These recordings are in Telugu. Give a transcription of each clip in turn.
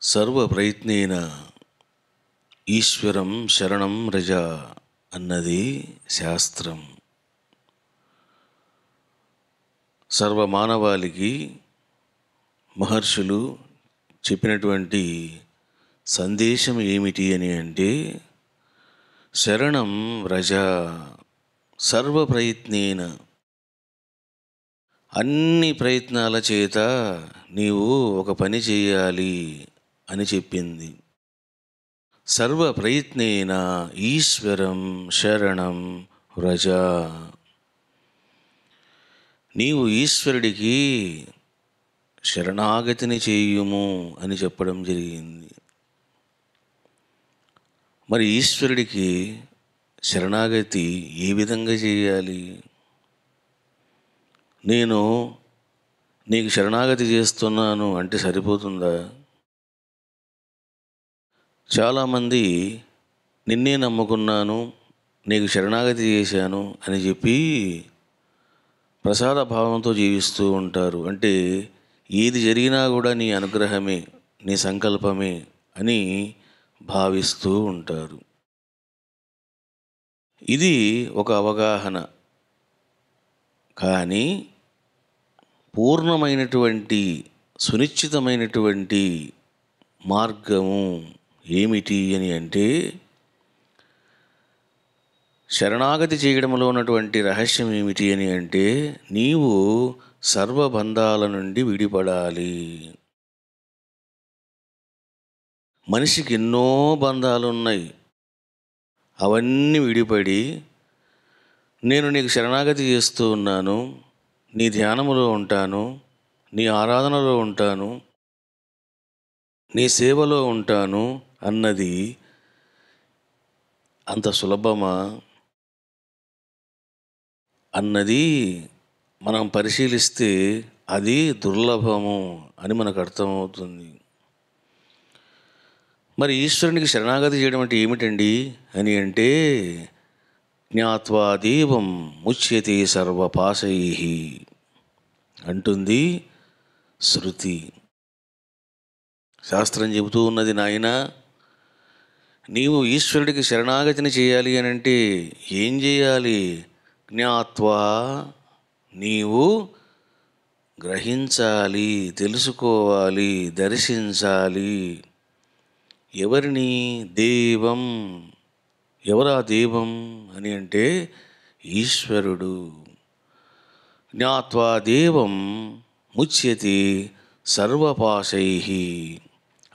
సర్వప్రయత్నేన ఈశ్వరం శరణం రజ అన్నది శాస్త్రం. సర్వమానవాళికి మహర్షులు చెప్పినటువంటి సందేశం ఏమిటి అని అంటే, శరణం వ్రజ. సర్వప్రయత్నేన, అన్ని ప్రయత్నాల చేత నీవు ఒక పని చేయాలి అని చెప్పింది. సర్వప్రయత్నేన ఈశ్వరం శరణం వ్రజ. నీవు ఈశ్వరుడికి శరణాగతిని చేయుము అని చెప్పడం జరిగింది. మరి ఈశ్వరుడికి శరణాగతి ఏ విధంగా చేయాలి? నేను నీకు శరణాగతి చేస్తున్నాను అంటే సరిపోతుందా? చాలామంది నిన్నే నమ్ముకున్నాను, నీకు శరణాగతి చేశాను అని చెప్పి ప్రసాద భావంతో జీవిస్తూ ఉంటారు. అంటే ఏది జరిగినా కూడా నీ అనుగ్రహమే, నీ సంకల్పమే అని భావిస్తూ ఉంటారు. ఇది ఒక అవగాహన. కానీ పూర్ణమైనటువంటి సునిశ్చితమైనటువంటి మార్గము ఏమిటి అని అంటే, శరణాగతి చేయడంలో ఉన్నటువంటి రహస్యం ఏమిటి అని అంటే, నీవు సర్వబంధాల నుండి విడిపడాలి. మనిషికి ఎన్నో బంధాలు ఉన్నాయి. అవన్నీ విడిపడి, నేను నీకు శరణాగతి చేస్తూ ఉన్నాను, నీ ధ్యానములో ఉంటాను, నీ ఆరాధనలో ఉంటాను, నీ సేవలో ఉంటాను అన్నది అంత సులభమా అన్నది మనం పరిశీలిస్తే అది దుర్లభము అని మనకు అర్థమవుతుంది. మరి ఈశ్వరునికి శరణాగతి చేయడం అంటే ఏమిటండి అని అంటే, జ్ఞాత్వా దేవం ముచ్యతే సర్వపాశై అంటుంది శృతి. శాస్త్రం చెబుతూ ఉన్నది, నాయన నీవు ఈశ్వరుడికి శరణాగతిని చేయాలి అని అంటే ఏం చేయాలి? జ్ఞాత్వా, నీవు గ్రహించాలి, తెలుసుకోవాలి, దర్శించాలి. ఎవరిని? దేవం. ఎవరా దేవం అని అంటే ఈశ్వరుడు. జ్ఞాత్వా దేవం ముచ్యతే సర్వపాశై,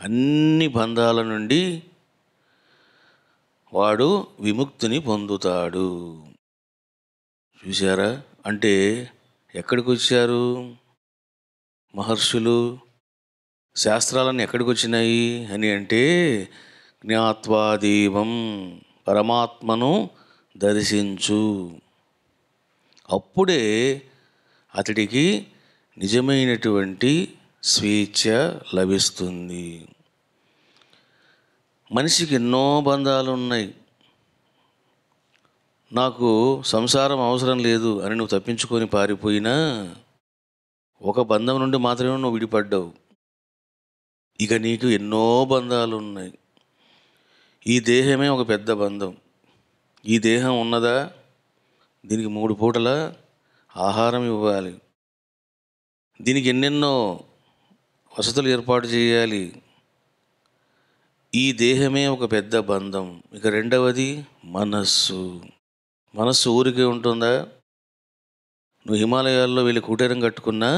అన్ని బంధాల నుండి వాడు విముక్తిని పొందుతాడు. చూశారా? అంటే ఎక్కడికి వచ్చారు మహర్షులు? శాస్త్రాలన్నీ ఎక్కడికి వచ్చినాయి అని అంటే, జ్ఞాత్వా దేవం, పరమాత్మను దర్శించు. అప్పుడే అతడికి నిజమైనటువంటి స్వేచ్ఛ లభిస్తుంది. మనిషికి ఎన్నో బంధాలు ఉన్నాయి. నాకు సంసారం అవసరం లేదు అని నువ్వు తప్పించుకొని పారిపోయినా ఒక బంధం నుండి మాత్రమే నువ్వు విడిపడ్డావు. ఇక నీకు ఎన్నో బంధాలు ఉన్నాయి. ఈ దేహమే ఒక పెద్ద బంధం. ఈ దేహం ఉన్నదా? దీనికి 3 పూటల ఆహారం ఇవ్వాలి. దీనికి ఎన్నెన్నో వసతులు ఏర్పాటు చేయాలి. ఈ దేహమే ఒక పెద్ద బంధం. ఇక రెండవది మనస్సు. మనస్సు ఊరికే ఉంటుందా? నువ్వు హిమాలయాల్లో వెళ్ళి కుటీరం కట్టుకున్నా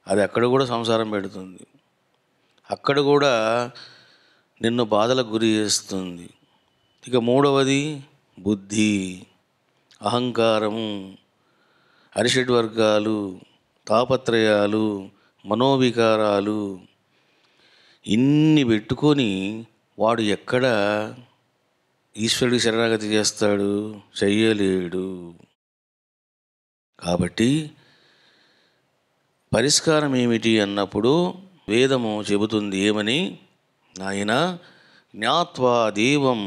అది అక్కడ కూడా సంసారం పెడుతుంది. అక్కడ కూడా నిన్ను బాధలకు గురి చేస్తుంది. ఇక మూడవది బుద్ధి, అహంకారము, అరిషడ్ వర్గాలు, తాపత్రయాలు, మనోవికారాలు, ఇన్ని పెట్టుకొని వాడు ఎక్కడ ఈశ్వరుడికి శరణాగతి చేస్తాడు? చెయ్యలేడు. కాబట్టి పరిష్కారం ఏమిటి అన్నప్పుడు వేదము చెబుతుంది ఏమని? నాయన, జ్ఞాత్వా దేవం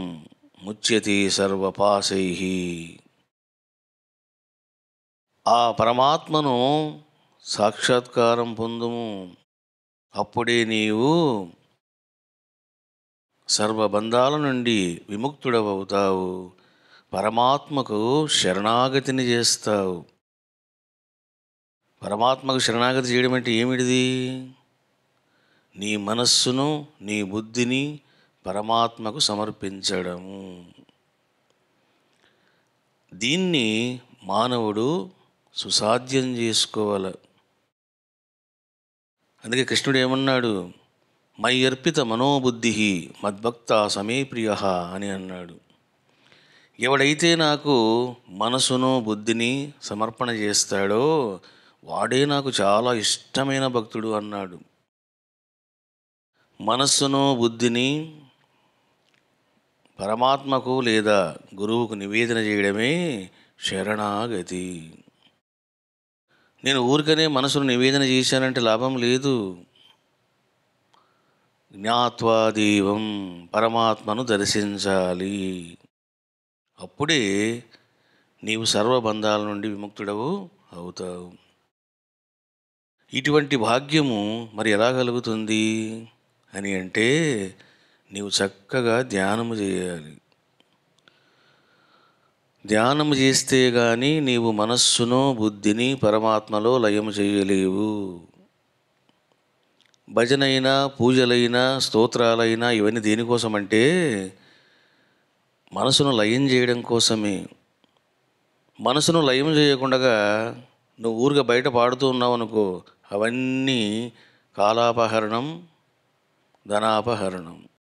ముచ్యతే సర్వపాశై, ఆ పరమాత్మను సాక్షాత్కారం పొందుము. అప్పుడే నీవు సర్వబంధాల నుండి విముక్తుడవవుతావు. పరమాత్మకు శరణాగతిని చేస్తావు. పరమాత్మకు శరణాగతి చేయడం అంటే ఏమిటిది? నీ మనస్సును, నీ బుద్ధిని పరమాత్మకు సమర్పించడము. దీన్ని మానవుడు సుసాధ్యం చేసుకోవాలి. అందుకే కృష్ణుడు ఏమన్నాడు? మయి అర్పిత మనోబుద్ధి మద్భక్త సమే ప్రియ అని అన్నాడు. ఎవడైతే నాకు మనసును బుద్ధిని సమర్పణ చేస్తాడో వాడే నాకు చాలా ఇష్టమైన భక్తుడు అన్నాడు. మనస్సును బుద్ధిని పరమాత్మకు లేదా గురువుకు నివేదన చేయడమే శరణాగతి. నేను ఊరికనే మనసును నివేదన చేశానంటే లాభం లేదు. జ్ఞాత్వా దేవం, పరమాత్మను దర్శించాలి. అప్పుడే నీవు సర్వబంధాల నుండి విముక్తుడవు అవుతావు. ఇటువంటి భాగ్యము మరి ఎలా కలుగుతుంది అని అంటే నీవు చక్కగా ధ్యానము చేయాలి. ధ్యానము చేస్తే కానీ నీవు మనస్సును బుద్ధిని పరమాత్మలో లయము చేయలేవు. భజనైనా పూజలైనా స్తోత్రాలైనా ఇవన్నీ దేనికోసమంటే మనసును లయం చేయడం కోసమే. మనసును లయం చేయకుండా నువ్వు ఊరిగా బయట పాడుతూ ఉన్నావు అనుకో, అవన్నీ కాలాపహరణం, ధనాపహరణం.